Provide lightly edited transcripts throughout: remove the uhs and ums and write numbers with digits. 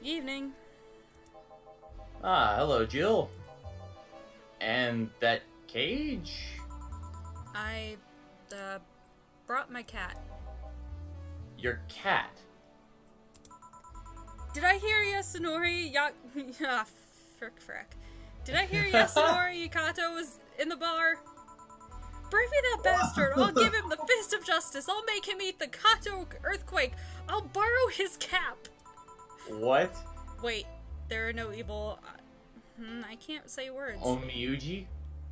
Evening. Ah, hello, Jill. And that cage? I, brought my cat. Your cat? Did I hear Yasunori frick. Did I hear Yasunori Yakato was in the bar? Bring me that bastard! I'll give him the fist of justice! I'll make him eat the Kato earthquake! I'll borrow his cap! What? Wait, there are no evil... I can't say words. Omiyuji?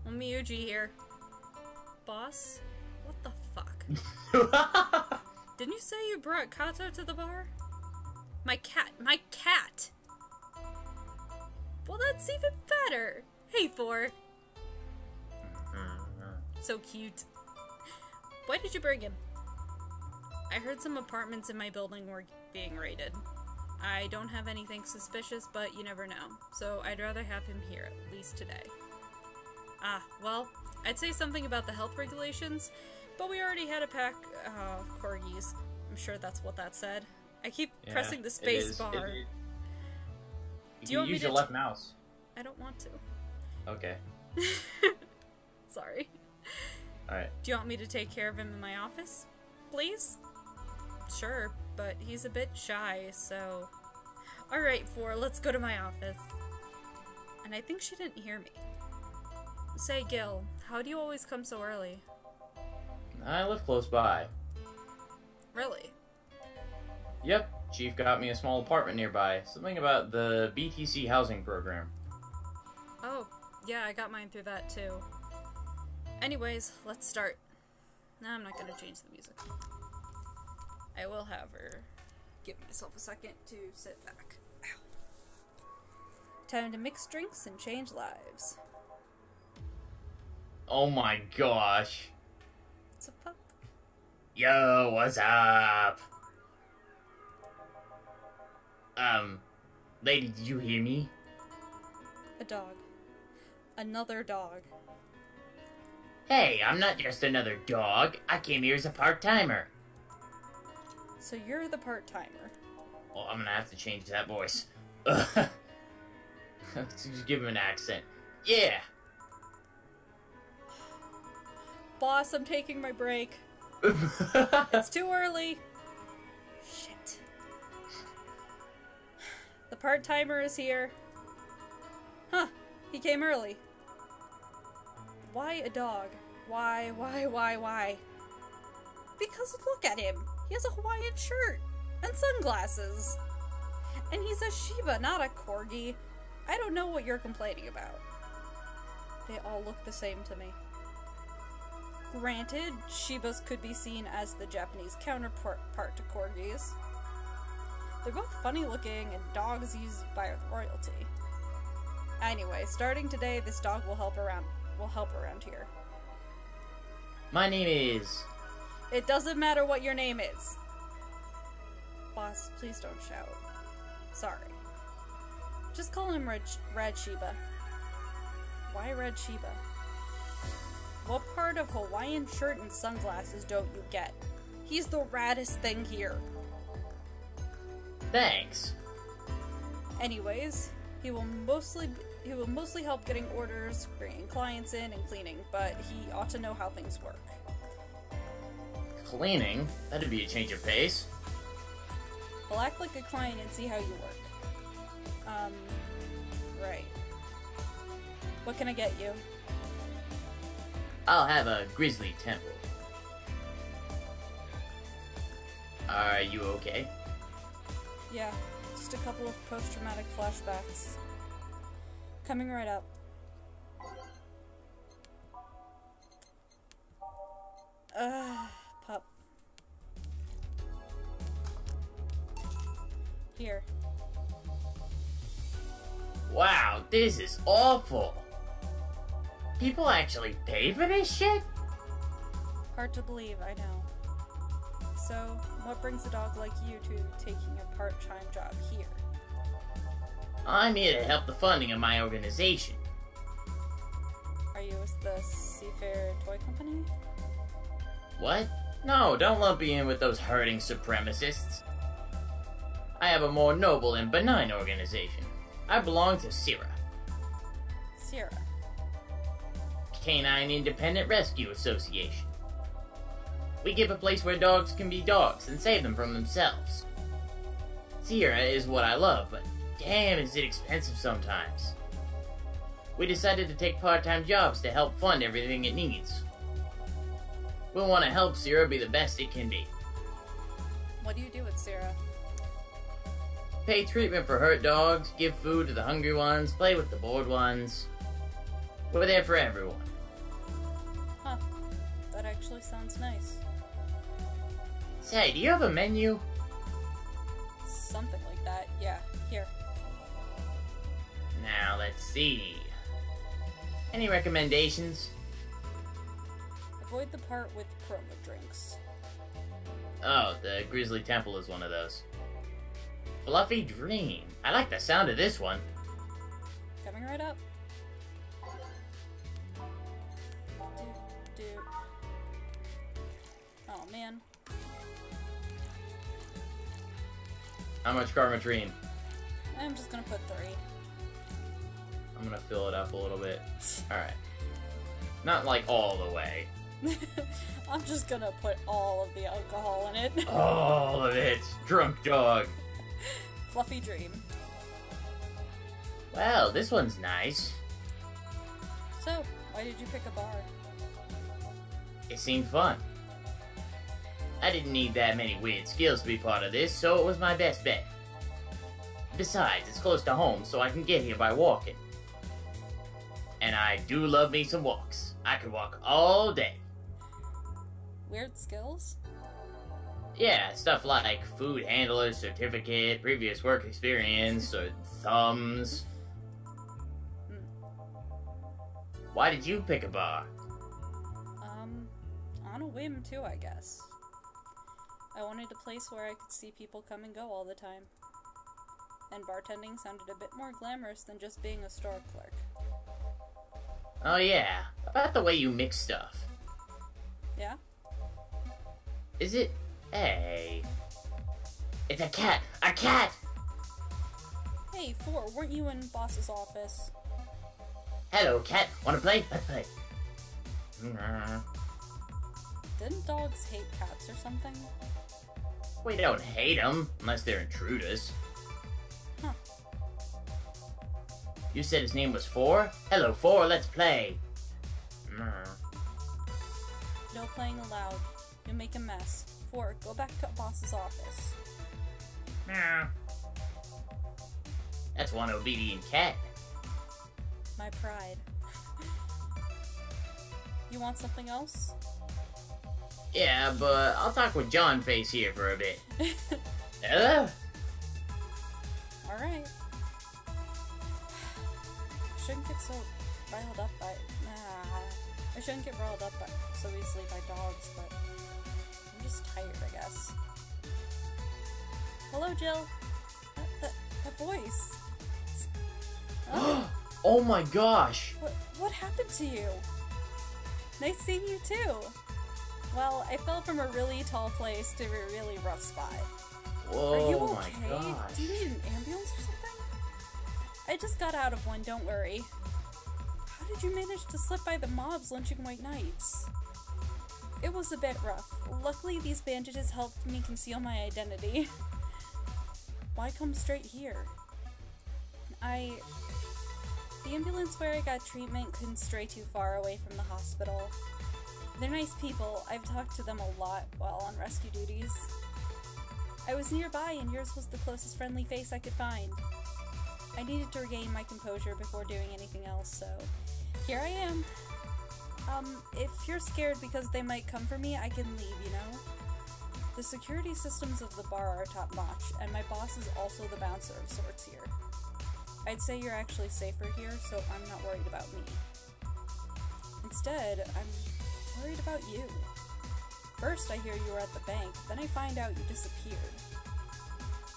Omiyuji here. Boss? What the fuck? Didn't you say you brought Kato to the bar? My cat! My cat! Well, that's even better! Hey, Four. So cute. Why did you bring him? I heard some apartments in my building were being raided. I don't have anything suspicious, but you never know. So I'd rather have him here, at least today. Ah, well, I'd say something about the health regulations, but we already had a pack of corgis. I'm sure that's what that said. I keep pressing the space bar. Do you want me to use your left mouse? I don't want to. Okay. Sorry. Alright. Do you want me to take care of him in my office? Please? Sure, but he's a bit shy, so... Alright, Four, let's go to my office. And I think she didn't hear me. Say, Gil, how do you always come so early? I live close by. Really? Yep, Chief got me a small apartment nearby. Something about the BTC housing program. Oh, yeah, I got mine through that too. Anyways, let's start. No, I'm not gonna change the music. I will, however, give myself a second to sit back. Ow. Time to mix drinks and change lives. Oh my gosh. What's up, pup? Yo, what's up? Lady, did you hear me? A dog. Another dog. Hey, I'm not just another dog. I came here as a part-timer. So you're the part-timer. Well, I'm gonna have to change that voice. Just give him an accent. Yeah! Boss, I'm taking my break. It's too early. Shit. The part-timer is here. Huh, he came early. Why a dog? Why? Because look at him. He has a Hawaiian shirt and sunglasses. And he's a Shiba, not a Corgi. I don't know what you're complaining about. They all look the same to me. Granted, Shibas could be seen as the Japanese counterpart to Corgis. They're both funny looking and dogs used by the royalty. Anyway, starting today, this dog will help around here. My name is... It doesn't matter what your name is. Boss, please don't shout. Sorry. Just call him Red Shiba. Why Red Shiba? What part of Hawaiian shirt and sunglasses don't you get? He's the raddest thing here. Thanks. Anyways, he will mostly help getting orders, bringing clients in, and cleaning, but he ought to know how things work. Cleaning? That'd be a change of pace. I'll act like a client and see how you work. Right. What can I get you? I'll have a grizzly temple. Are you okay? Yeah, just a couple of post-traumatic flashbacks. Coming right up. Pup. Here. Wow, this is awful. People actually pay for this shit? Hard to believe, I know. So, what brings a dog like you to taking a part-time job here? I'm here to help the funding of my organization. Are you with the Seafair Toy Company? What? No, don't lump me in with those herding supremacists. I have a more noble and benign organization. I belong to CIRA. Sierra. Canine Independent Rescue Association. We give a place where dogs can be dogs and save them from themselves. Sierra is what I love, but damn is it expensive sometimes. We decided to take part-time jobs to help fund everything it needs. We want to help Sierra be the best it can be. What do you do with Sierra? Pay treatment for hurt dogs, give food to the hungry ones, play with the bored ones. We're there for everyone. Huh. That actually sounds nice. Say, do you have a menu? Something like that, yeah. Here. Now, let's see. Any recommendations? Avoid the part with chroma drinks. Oh, the Grizzly Temple is one of those. Fluffy Dream. I like the sound of this one. Coming right up. Do. Oh, man. How much Karma Dream? I'm just gonna put 3. I'm gonna fill it up a little bit. Alright. Not like all the way. I'm just gonna put all of the alcohol in it. All of it. Drunk dog. Fluffy Dream. Well, this one's nice. So, why did you pick a bar? It seemed fun. I didn't need that many weird skills to be part of this, so it was my best bet. Besides, it's close to home, so I can get here by walking. And I do love me some walks. I could walk all day. Weird skills? Yeah, stuff like food handler certificate, previous work experience, or thumbs. Why did you pick a bar? On a whim too, I guess. I wanted a place where I could see people come and go all the time. And bartending sounded a bit more glamorous than just being a store clerk. Oh yeah, about the way you mix stuff. Yeah? Is it? Hey. It's a cat! A cat! Hey, 4, weren't you in boss's office? Hello, cat. Wanna play? Let's play. Didn't dogs hate cats or something? We don't hate them, unless they're intruders. Huh. You said his name was 4? Hello, 4, let's play. No playing allowed. You'll make a mess. 4, go back to boss's office. That's one obedient cat. My pride. You want something else? Yeah, but I'll talk with John Face here for a bit. Hello? Alright. Shouldn't get so riled up by... I shouldn't get riled up so easily by dogs, but... I'm just tired, I guess. Hello, Jill. That voice. Oh. Oh my gosh! What happened to you? Nice seeing you too. Well, I fell from a really tall place to a really rough spot. Whoa, Are you okay? my gosh. Do you need an ambulance or something? I just got out of one, don't worry. How did you manage to slip by the mobs lynching white knights? It was a bit rough. Luckily, these bandages helped me conceal my identity. Why come straight here? The ambulance where I got treatment couldn't stray too far away from the hospital. They're nice people. I've talked to them a lot while on rescue duties. I was nearby and yours was the closest friendly face I could find. I needed to regain my composure before doing anything else, so here I am. If you're scared because they might come for me, I can leave, you know? The security systems of the bar are top-notch, and my boss is also the bouncer of sorts here. I'd say you're actually safer here, so I'm not worried about me. Instead, I'm worried about you. First I hear you were at the bank, then I find out you disappeared.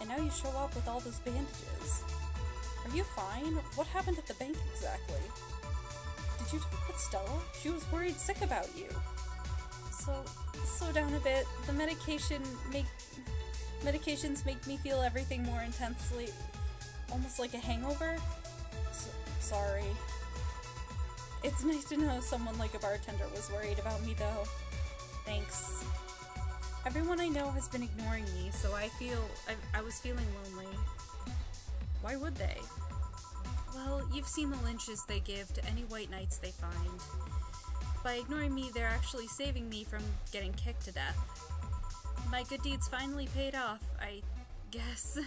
And now you show up with all those bandages. Are you fine? What happened at the bank exactly? Did you talk with Stella? She was worried sick about you. Slow down a bit. The medication Medications make me feel everything more intensely, almost like a hangover. Sorry. It's nice to know someone like a bartender was worried about me, though. Thanks. Everyone I know has been ignoring me, so I was feeling lonely. Why would they? Well, you've seen the lynches they give to any white knights they find. By ignoring me, they're actually saving me from getting kicked to death. My good deeds finally paid off, I guess.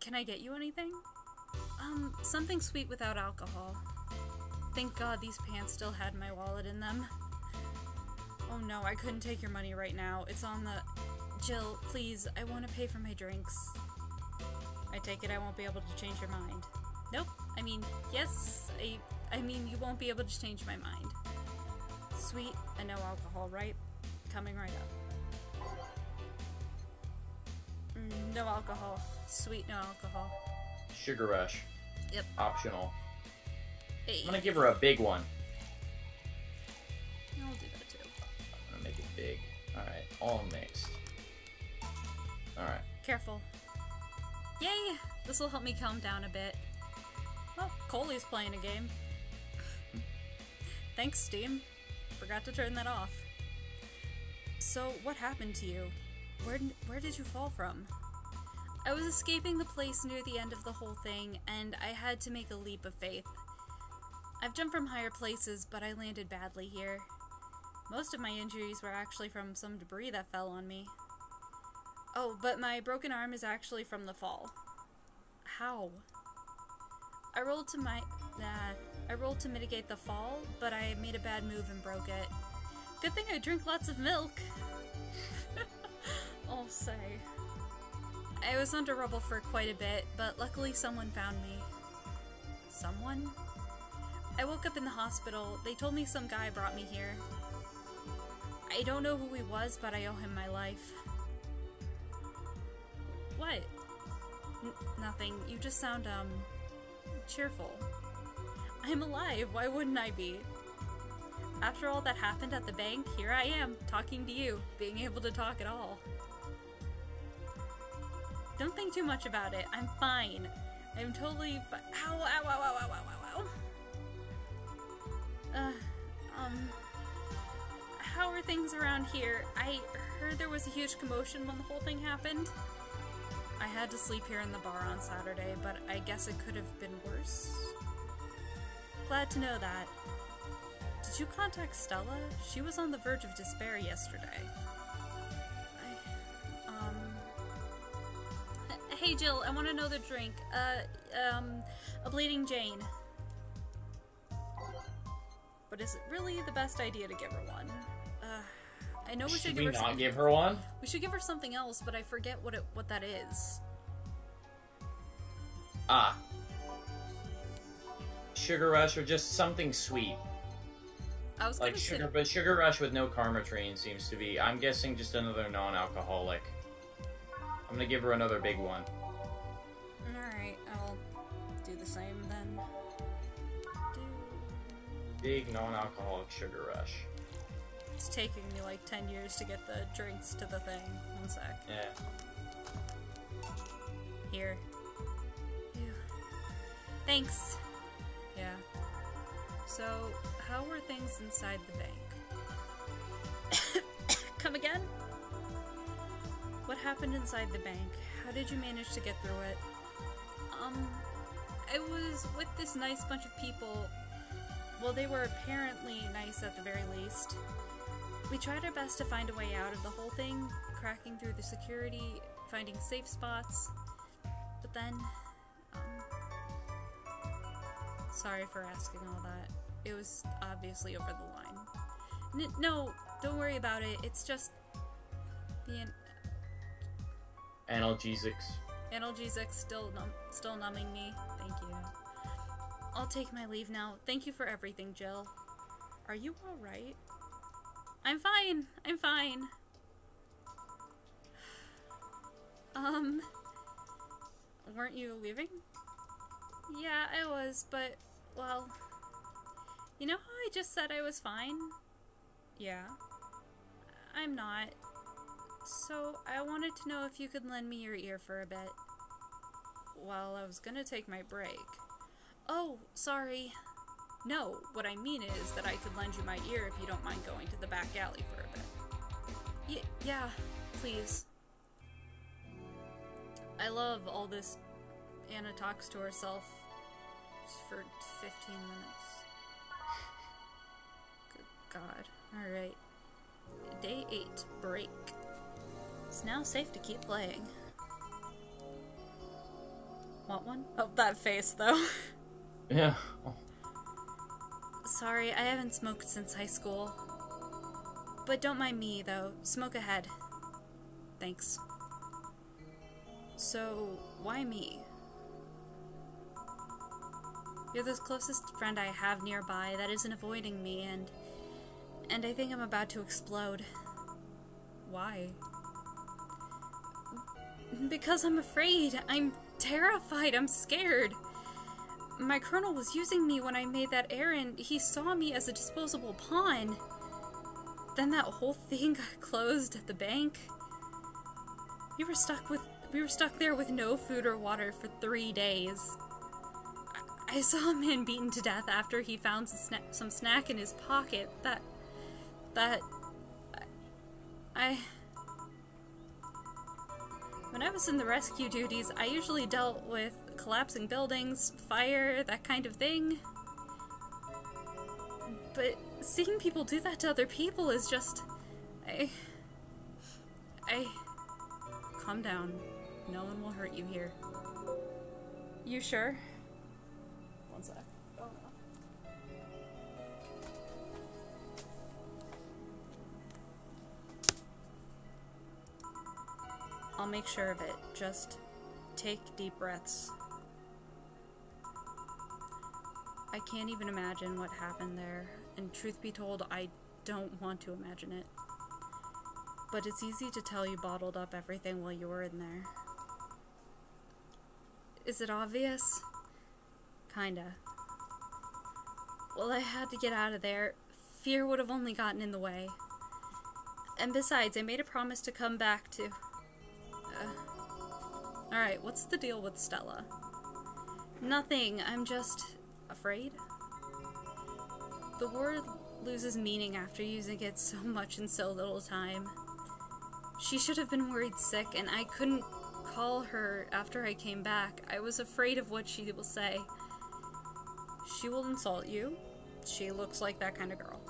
Can I get you anything? Something sweet without alcohol. Thank God these pants still had my wallet in them. Oh no, I couldn't take your money right now. It's on the... Jill, please, I want to pay for my drinks. I take it I won't be able to change your mind. Nope. I mean, yes, I mean, you won't be able to change my mind. Sweet and no alcohol, right? Coming right up. No alcohol. Sweet, no alcohol. Sugar Rush. Yep. Optional. Hey. I'm gonna give her a big one. I'll do that too. I'm gonna make it big. Alright, all mixed. Alright. Careful. Yay! This will help me calm down a bit. Oh, Coley's playing a game. Thanks, Steam. Forgot to turn that off. So, what happened to you? Where did you fall from? I was escaping the place near the end of the whole thing, and I had to make a leap of faith. I've jumped from higher places, but I landed badly here. Most of my injuries were actually from some debris that fell on me. Oh, but my broken arm is actually from the fall. How? I rolled to mitigate the fall, but I made a bad move and broke it. Good thing I drink lots of milk. I'll say. I was under rubble for quite a bit, but luckily someone found me. Someone? I woke up in the hospital. They told me some guy brought me here. I don't know who he was, but I owe him my life. What? Nothing. You just sound, cheerful. I'm alive. Why wouldn't I be? After all that happened at the bank, here I am, talking to you, being able to talk at all. Don't think too much about it. I'm fine. I'm totally ow, ow, ow, ow, ow, ow, ow, ow. How are things around here? I heard there was a huge commotion when the whole thing happened. I had to sleep here in the bar on Saturday, but I guess it could have been worse. Glad to know that. Did you contact Stella? She was on the verge of despair yesterday. Hey Jill, I want another drink. A Bleeding Jane. But is it really the best idea to give her one? I know we should give her something. Should we not give her one? We should give her something else, but I forget what that is. Ah. Sugar Rush or just something sweet. I was like Sugar Rush with no Karmatrine seems to be. I'm guessing just another non-alcoholic. I'm gonna give her another big one. Alright, I'll do the same then. Big non-alcoholic Sugar Rush. It's taking me like 10 years to get the drinks to the thing. One sec. Yeah. Here. Phew. Thanks. Yeah. So, how were things inside the bank? Come again? What happened inside the bank? How did you manage to get through it? I was with this nice bunch of people. Well, they were apparently nice at the very least. We tried our best to find a way out of the whole thing, cracking through the security, finding safe spots. But then, sorry for asking all that. It was obviously over the line. No, don't worry about it. It's just the analgesics. Analgesics still numbing me. Thank you. I'll take my leave now. Thank you for everything, Jill. Are you alright? I'm fine. I'm fine. Weren't you leaving? Yeah, I was, but, well, you know how I just said I was fine? Yeah. I'm not. So, I wanted to know if you could lend me your ear for a bit. Well, I was gonna take my break. Oh, sorry. No, what I mean is that I could lend you my ear if you don't mind going to the back alley for a bit. Yeah, please. I love all this Anna talks to herself for 15 minutes. Good God. Alright. Day 8. Break. It's now safe to keep playing. Want one? Oh, that face, though. Yeah. Sorry, I haven't smoked since high school. But don't mind me, though. Smoke ahead. Thanks. So, why me? You're the closest friend I have nearby that isn't avoiding me, and I think I'm about to explode. Why? Because I'm afraid. I'm terrified. I'm scared. My colonel was using me when I made that errand. He saw me as a disposable pawn. Then that whole thing got closed at the bank. We were stuck there with no food or water for 3 days. I saw a man beaten to death after he found some snack in his pocket. When I was in the rescue duties, I usually dealt with collapsing buildings, fire, that kind of thing. But seeing people do that to other people is just... Calm down. No one will hurt you here. You sure? One sec. Oh no. I'll make sure of it. Just take deep breaths. I can't even imagine what happened there, and truth be told, I don't want to imagine it. But it's easy to tell you bottled up everything while you were in there. Is it obvious? Kinda. Well, I had to get out of there. Fear would have only gotten in the way. And besides, I made a promise to come back to... Alright, what's the deal with Stella? Nothing, I'm just... afraid? The word loses meaning after using it so much in so little time. She should have been worried sick, and I couldn't call her after I came back. I was afraid of what she will say. She will insult you. She looks like that kind of girl.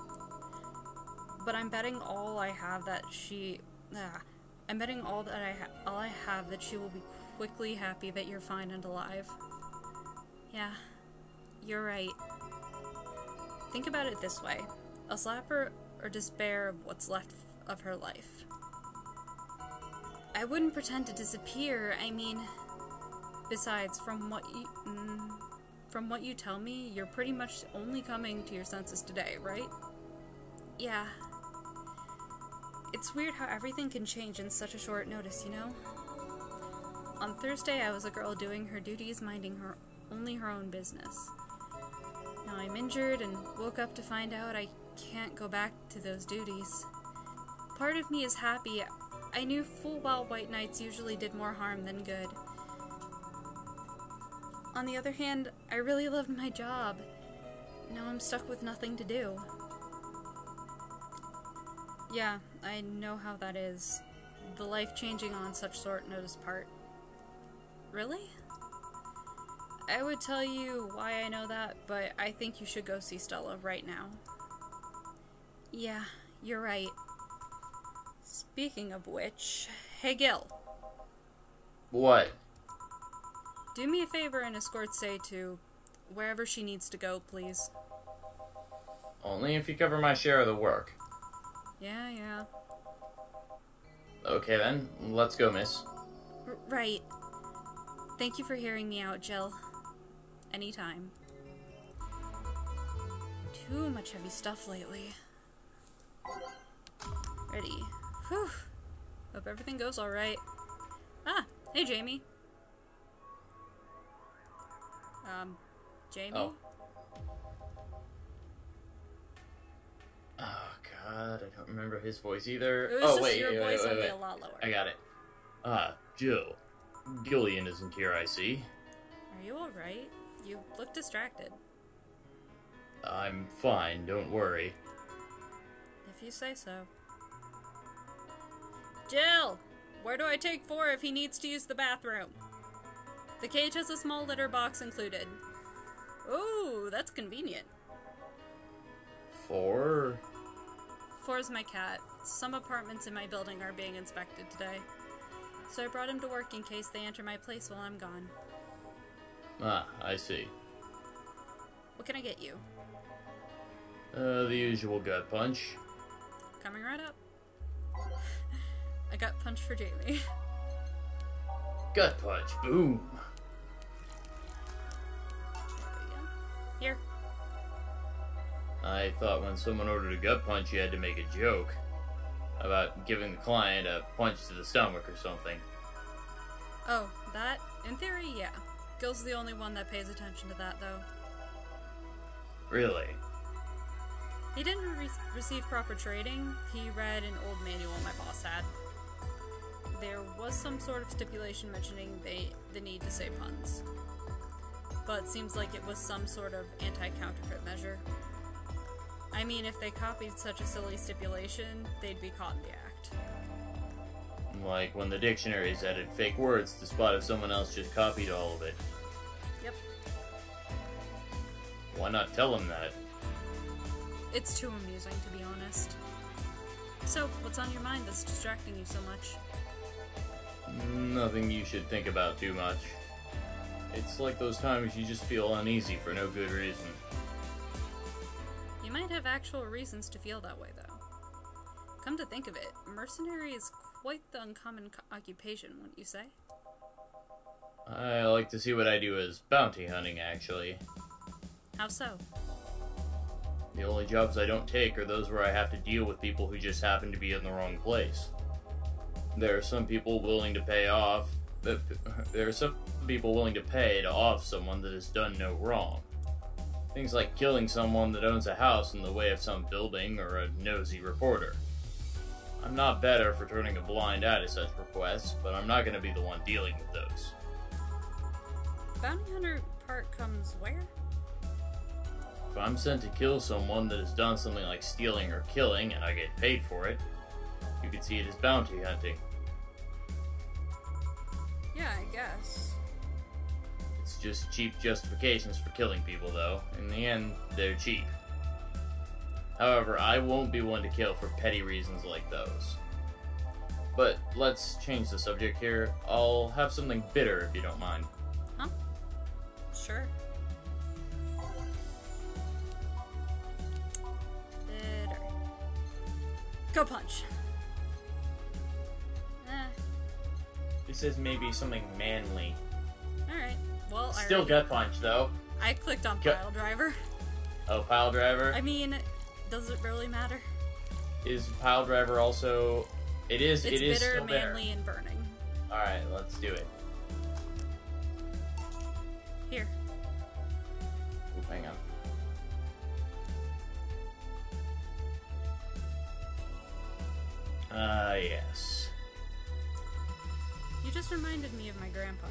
But I'm betting all I have that she... I'm betting all I have that she will be quickly happy that you're fine and alive. Yeah, you're right. Think about it this way. A slap or despair of what's left of her life. I wouldn't pretend to disappear. I mean, besides, from what you tell me, you're pretty much only coming to your senses today, right? Yeah. It's weird how everything can change in such a short notice, you know? On Thursday, I was a girl doing her duties, minding only her own business. Now I'm injured and woke up to find out I can't go back to those duties. Part of me is happy. I knew full well white knights usually did more harm than good. On the other hand, I really loved my job. Now I'm stuck with nothing to do. Yeah, I know how that is. The life-changing on such short notice part. Really? I would tell you why I know that, but I think you should go see Stella right now. Yeah, you're right. Speaking of which, hey Gil. What? Do me a favor and escort Say to wherever she needs to go, please. Only if you cover my share of the work. Yeah. Okay then, let's go, miss. Right. Thank you for hearing me out, Jill. Anytime. Too much heavy stuff lately. Ready. Whew. Hope everything goes alright. Ah, hey Jamie. Jamie? Oh. Oh, God, I don't remember his voice either. It was Oh, just wait, your wait, voice wait, would be wait. a lot lower. I got it. Jill. Gillian isn't here, I see. Are you alright? You look distracted. I'm fine, don't worry. If you say so. Jill! Where do I take 4 if he needs to use the bathroom? The cage has a small litter box included. Ooh, that's convenient. 4? 4's my cat. Some apartments in my building are being inspected today. So I brought him to work in case they enter my place while I'm gone. Ah, I see. What can I get you? The usual gut punch. Coming right up. I got punch for Jamie. Gut punch, boom! There we go. Here. I thought when someone ordered a gut punch, you had to make a joke about giving the client a punch to the stomach or something. Oh, that? In theory, yeah. Gil's the only one that pays attention to that, though. Really? He didn't receive proper training. He read an old manual my boss had. There was some sort of stipulation mentioning the need to say puns. But seems like it was some sort of anti-counterfeit measure. I mean, if they copied such a silly stipulation, they'd be caught in the act. Like when the dictionaries added fake words to spot if someone else just copied all of it. Yep. Why not tell them that? It's too amusing, to be honest. So, what's on your mind that's distracting you so much? Nothing you should think about too much. It's like those times you just feel uneasy for no good reason. You might have actual reasons to feel that way, though. Come to think of it, mercenary is quite the uncommon occupation, wouldn't you say? I like to see what I do as bounty hunting, actually. How so? The only jobs I don't take are those where I have to deal with people who just happen to be in the wrong place. There are some people willing to pay off. There are some people willing to pay to off someone that has done no wrong. Things like killing someone that owns a house in the way of some building or a nosy reporter. I'm not better for turning a blind eye to such requests, but I'm not going to be the one dealing with those. Bounty hunter part comes where? If I'm sent to kill someone that has done something like stealing or killing and I get paid for it, you could see it as bounty hunting. Yeah, I guess. It's just cheap justifications for killing people, though. In the end, they're cheap. However, I won't be one to kill for petty reasons like those. But let's change the subject here. I'll have something bitter if you don't mind. Huh? Sure. Bitter. Go punch. This is maybe something manly. Alright. Well, Still gut punch, though. I clicked on pile driver. Oh, pile driver? I mean, does it really matter? Is pile driver also... It is bitter, still bitter. manly, and burning. Alright, let's do it. Here. Oop, hang on. Yes. You just reminded me of my grandpa.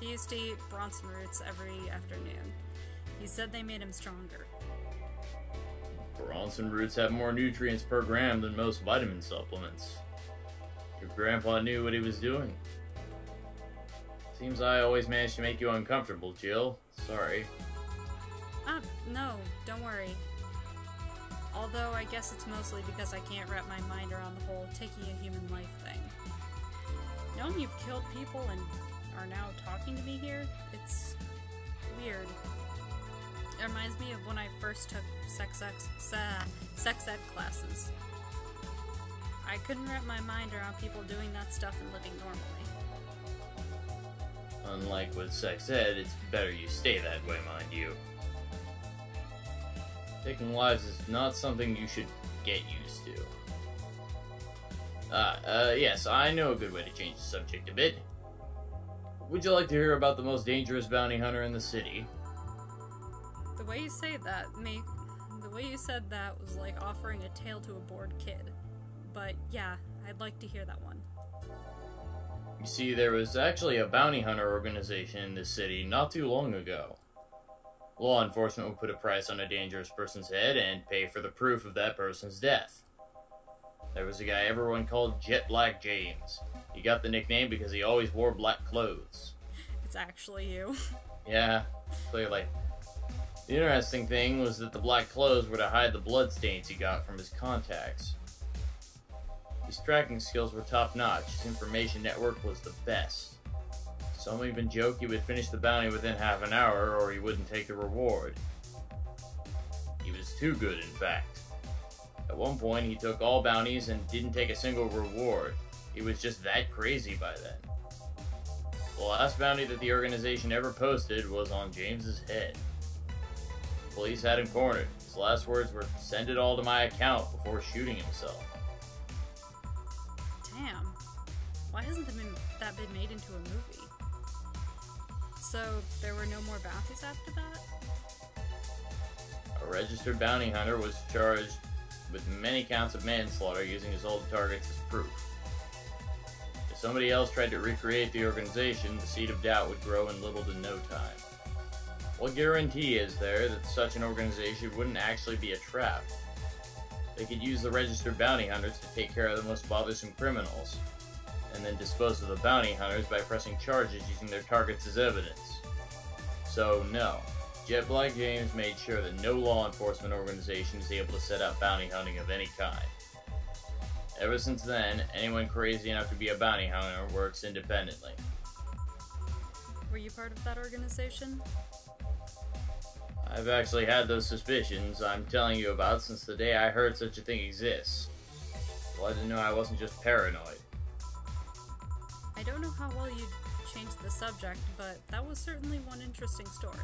He used to eat Bronson roots every afternoon. He said they made him stronger. Bronson roots have more nutrients per gram than most vitamin supplements. Your grandpa knew what he was doing. Seems I always manage to make you uncomfortable, Jill. Sorry. No, don't worry. Although I guess it's mostly because I can't wrap my mind around the whole taking a human life thing. Knowing you've killed people and are now talking to me here, it's weird. It reminds me of when I first took sex ed classes. I couldn't wrap my mind around people doing that stuff and living normally. Unlike with sex ed, it's better you stay that way, mind you. Taking lives is not something you should get used to. Yes, I know a good way to change the subject a bit. Would you like to hear about the most dangerous bounty hunter in the city? The way you say that way you said that was like offering a tale to a bored kid. But yeah, I'd like to hear that one. You see, there was actually a bounty hunter organization in this city not too long ago. Law enforcement would put a price on a dangerous person's head and pay for the proof of that person's death. There was a guy everyone called Jet Black James. He got the nickname because he always wore black clothes. It's actually you. Yeah, clearly. The interesting thing was that the black clothes were to hide the bloodstains he got from his contacts. His tracking skills were top-notch. His information network was the best. Some even joke he would finish the bounty within half an hour or he wouldn't take the reward. He was too good, in fact. At one point, he took all bounties and didn't take a single reward. He was just that crazy by then. The last bounty that the organization ever posted was on James's head. Police had him cornered. His last words were, "Send it all to my account," before shooting himself. Damn. Why hasn't that been made into a movie? So, there were no more bounties after that? A registered bounty hunter was charged with many counts of manslaughter using his old targets as proof. If somebody else tried to recreate the organization, the seed of doubt would grow in little to no time. What guarantee is there that such an organization wouldn't actually be a trap? They could use the registered bounty hunters to take care of the most bothersome criminals, and then dispose of the bounty hunters by pressing charges using their targets as evidence. So no, Jet Black James made sure that no law enforcement organization is able to set up bounty hunting of any kind. Ever since then, anyone crazy enough to be a bounty hunter works independently. Were you part of that organization? I've actually had those suspicions I'm telling you about since the day I heard such a thing exists. Glad to know I wasn't just paranoid. I don't know how well you changed the subject, but that was certainly one interesting story.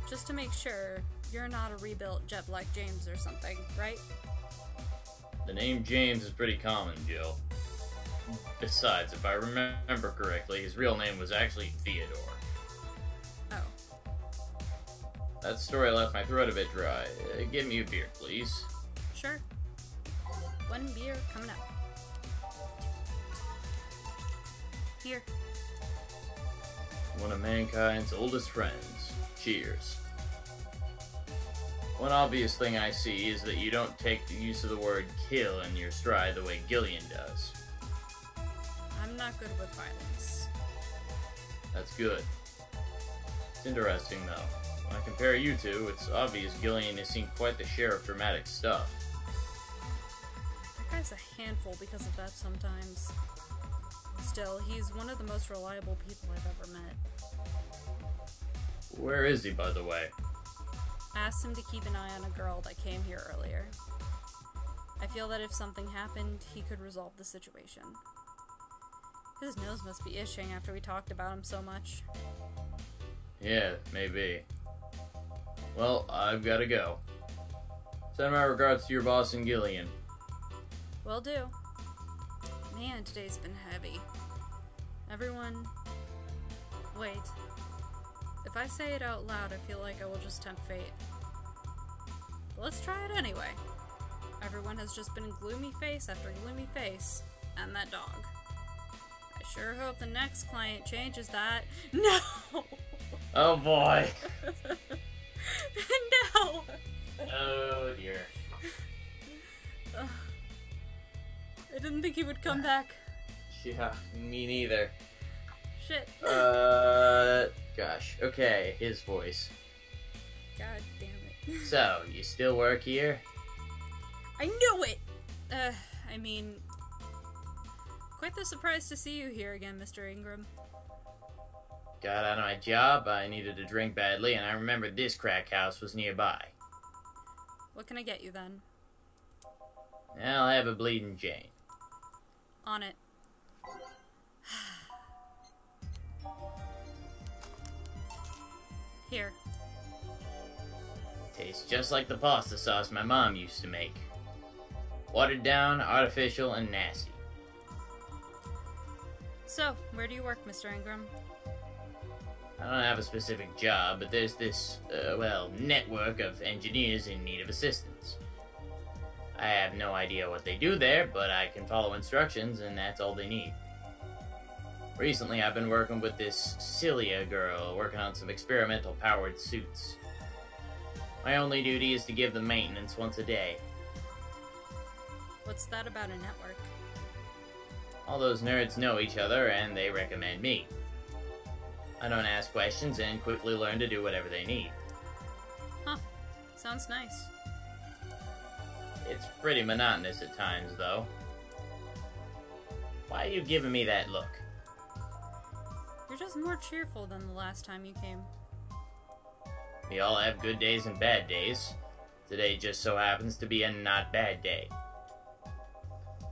Just to make sure, you're not a rebuilt Jet Black James or something, right? The name James is pretty common, Jill. Besides, if I remember correctly, his real name was actually Theodore. Oh. That story left my throat a bit dry. Give me a beer, please. Sure. One beer coming up. Here. One of mankind's oldest friends. Cheers. One obvious thing I see is that you don't take the use of the word kill in your stride the way Gillian does. I'm not good with violence. That's good. It's interesting, though. When I compare you two, it's obvious Gillian has seen quite the share of dramatic stuff. That guy's a handful because of that sometimes. Still, he's one of the most reliable people I've ever met. Where is he, by the way? I asked him to keep an eye on a girl that came here earlier. I feel that if something happened, he could resolve the situation. His nose must be itching after we talked about him so much. Yeah, maybe. Well, I've gotta go. Send my regards to your boss and Gillian. Will do. Man, today's been heavy. Everyone... Wait. If I say it out loud, I feel like I will just tempt fate. But let's try it anyway. Everyone has just been gloomy face after gloomy face, and that dog. I sure hope the next client changes that. No! Oh boy! No! Oh dear. I didn't think he would come back. Yeah, me neither. Shit. Gosh. Okay, his voice. God damn it. So, you still work here? I knew it! I mean... Quite the surprise to see you here again, Mr. Ingram. Got out of my job, I needed a drink badly, and I remembered this crack house was nearby. What can I get you then? I'll have a bleeding Jane. On it. Here. Tastes just like the pasta sauce my mom used to make. Watered down, artificial, and nasty. So, where do you work, Mr. Ingram? I don't have a specific job, but there's this, network of engineers in need of assistance. I have no idea what they do there, but I can follow instructions, and that's all they need. Recently, I've been working with this Cilia girl, working on some experimental powered suits. My only duty is to give them maintenance once a day. What's that about a network? All those nerds know each other, and they recommend me. I don't ask questions and quickly learn to do whatever they need. Huh. Sounds nice. It's pretty monotonous at times, though. Why are you giving me that look? You're just more cheerful than the last time you came. We all have good days and bad days. Today just so happens to be a not bad day.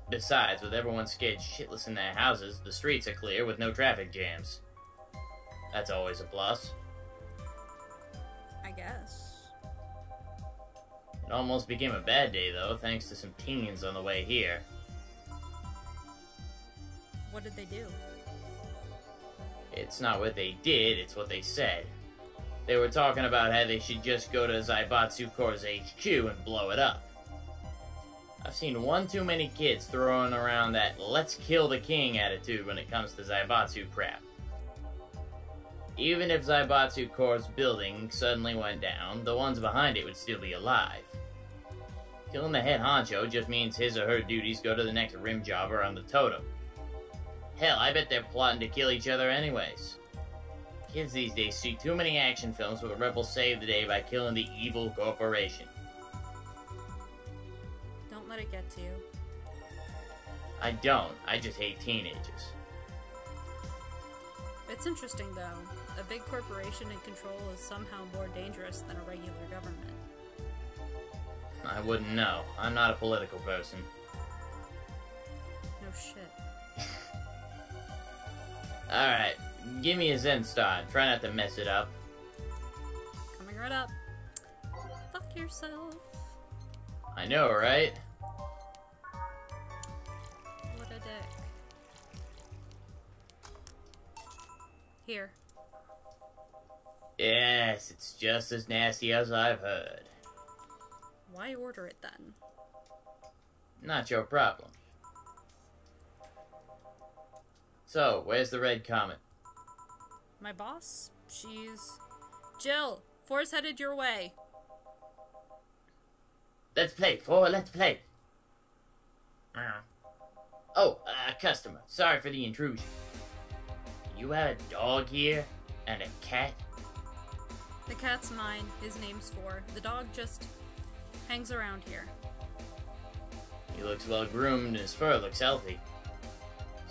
Besides, with everyone scared shitless in their houses, the streets are clear with no traffic jams. That's always a plus. I guess. It almost became a bad day, though, thanks to some teens on the way here. What did they do? It's not what they did, it's what they said. They were talking about how they should just go to Zaibatsu Corps HQ and blow it up. I've seen one too many kids throwing around that let's kill the king attitude when it comes to Zaibatsu crap. Even if Zaibatsu Corps' building suddenly went down, the ones behind it would still be alive. Killing the head honcho just means his or her duties go to the next rim jobber on the totem. Hell, I bet they're plotting to kill each other anyways. Kids these days see too many action films where rebels save the day by killing the evil corporation. Don't let it get to you. I don't. I just hate teenagers. It's interesting, though. A big corporation in control is somehow more dangerous than a regular government. I wouldn't know. I'm not a political person. No shit. Alright, give me a Zen star. Try not to mess it up. Coming right up. Fuck yourself. I know, right? What a dick. Here. Yes, it's just as nasty as I've heard. Why order it then? Not your problem. So, where's the red comet? My boss? She's... Jill! Four's headed your way. Let's play, Four, let's play. Oh, customer. Sorry for the intrusion. You have a dog here? And a cat? The cat's mine. His name's Four. The dog just hangs around here. He looks well groomed and his fur looks healthy.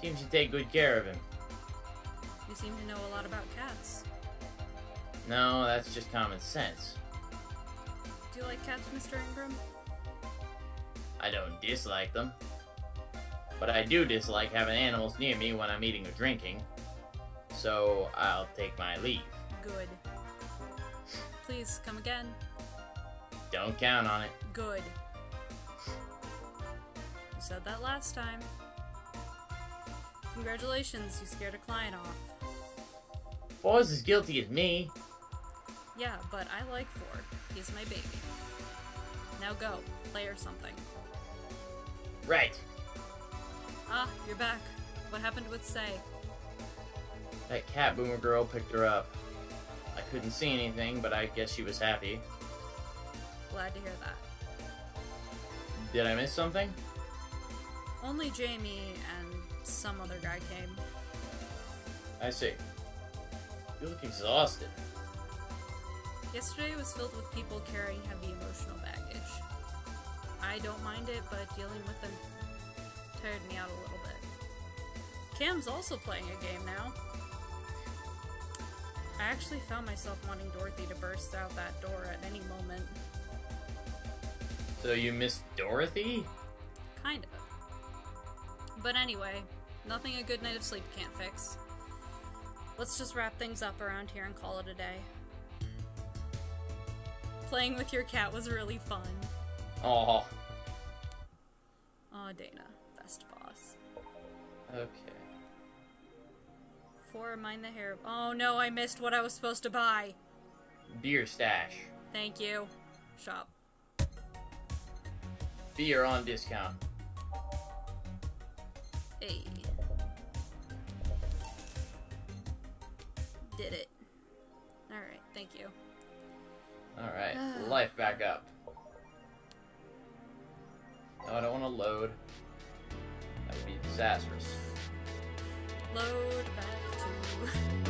Seems you take good care of him. You seem to know a lot about cats. No, that's just common sense. Do you like cats, Mr. Ingram? I don't dislike them. But I do dislike having animals near me when I'm eating or drinking. So, I'll take my leave. Good. Please, come again. Don't count on it. Good. You said that last time. Congratulations, you scared a client off. Four's as guilty as me. Yeah, but I like Four. He's my baby. Now go, play or something. Right. Ah, you're back. What happened with Say? That cat boomer girl picked her up. I couldn't see anything, but I guess she was happy. Glad to hear that. Did I miss something? Only Jamie and some other guy came. I see. You look exhausted. Yesterday was filled with people carrying heavy emotional baggage. I don't mind it, but dealing with them tired me out a little bit. Cam's also playing a game now. I actually found myself wanting Dorothy to burst out that door at any moment. So you missed Dorothy? Kind of. But anyway, nothing a good night of sleep can't fix. Let's just wrap things up around here and call it a day. Playing with your cat was really fun. Aw. Aw, Dana. Best boss. Okay. 4, mind the hair. Oh no, I missed what I was supposed to buy. Beer stash. Thank you. Shop. Beer on discount. Hey. Did it. Alright, thank you. Alright, life back up. No, I don't want to load. That would be disastrous. Load back to...